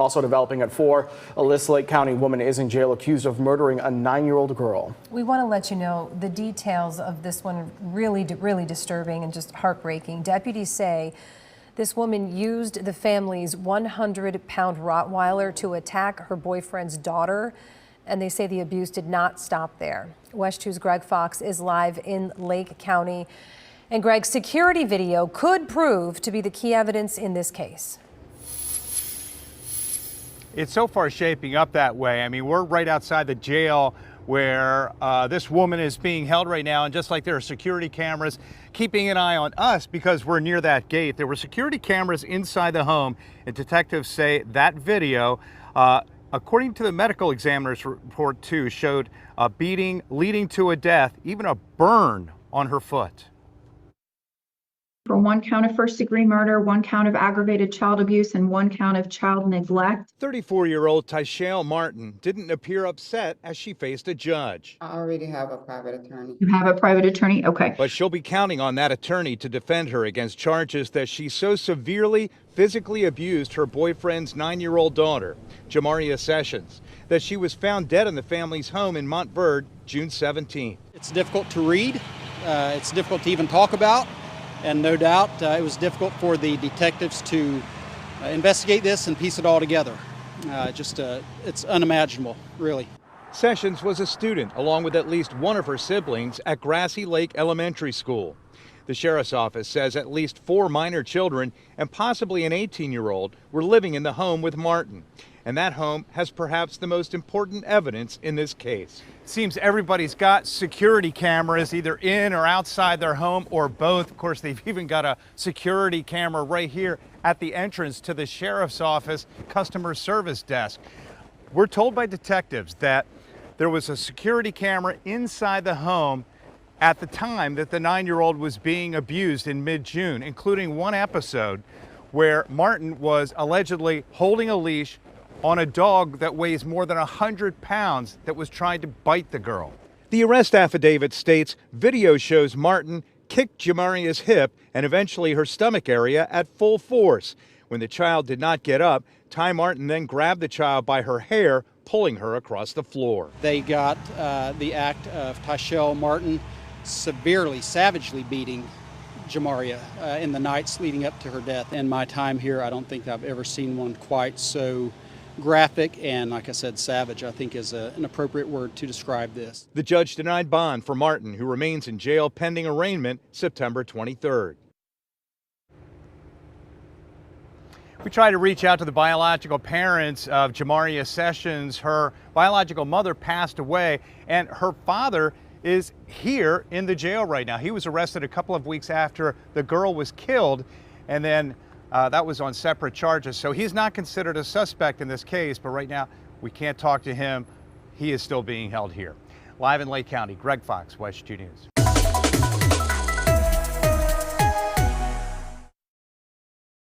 Also developing at 4, a List Lake County woman is in jail accused of murdering a 9-year-old girl. We want to let you know the details of this one really disturbing and just heartbreaking. Deputies say this woman used the family's 100-pound Rottweiler to attack her boyfriend's daughter, and they say the abuse did not stop there. West 2's Greg Fox is live in Lake County. And Greg, security video could prove to be the key evidence in this case. It's so far shaping up that way. I mean, we're right outside the jail where this woman is being held right now, and just like there are security cameras keeping an eye on us because we're near that gate, there were security cameras inside the home, and detectives say that video, according to the medical examiner's report too, showed a beating leading to a death, even a burn on her foot. For 1 count of first-degree murder, 1 count of aggravated child abuse, and 1 count of child neglect. 34-year-old Tyshale Martin didn't appear upset as she faced a judge. I already have a private attorney. You have a private attorney? Okay. But she'll be counting on that attorney to defend her against charges that she so severely physically abused her boyfriend's 9-year-old daughter, Jamaria Sessions, that she was found dead in the family's home in Montverde June 17th. It's difficult to read. It's difficult to even talk about. And no doubt it was difficult for the detectives to investigate this and piece it all together. It's unimaginable, really. Sessions was a student, along with at least one of her siblings, at Grassy Lake Elementary School. The sheriff's office says at least 4 minor children and possibly an 18-year-old were living in the home with Martin. And that home has perhaps the most important evidence in this case. Seems everybody's got security cameras either in or outside their home or both. Of course, they've even got a security camera right here at the entrance to the sheriff's office customer service desk. We're told by detectives that there was a security camera inside the home at the time that the 9-year-old was being abused in mid-June, including one episode where Martin was allegedly holding a leash on a dog that weighs more than 100 pounds that was trying to bite the girl. The arrest affidavit states video shows Martin kicked Jamaria's hip and eventually her stomach area at full force. When the child did not get up, Ty Martin then grabbed the child by her hair, pulling her across the floor. They got the act of Tyshale Martin severely, savagely beating Jamaria in the nights leading up to her death. In my time here, I don't think I've ever seen one quite so graphic and, like I said, savage, I think is an appropriate word to describe this. The judge denied bond for Martin, who remains in jail pending arraignment September 23rd. We tried to reach out to the biological parents of Jamaria Sessions. Her biological mother passed away, and her father is here in the jail right now. He was arrested a couple of weeks after the girl was killed, and then that was on separate charges. So he's not considered a suspect in this case, but right now we can't talk to him. He is still being held here. Live in Lake County, Greg Fox, West 2 News.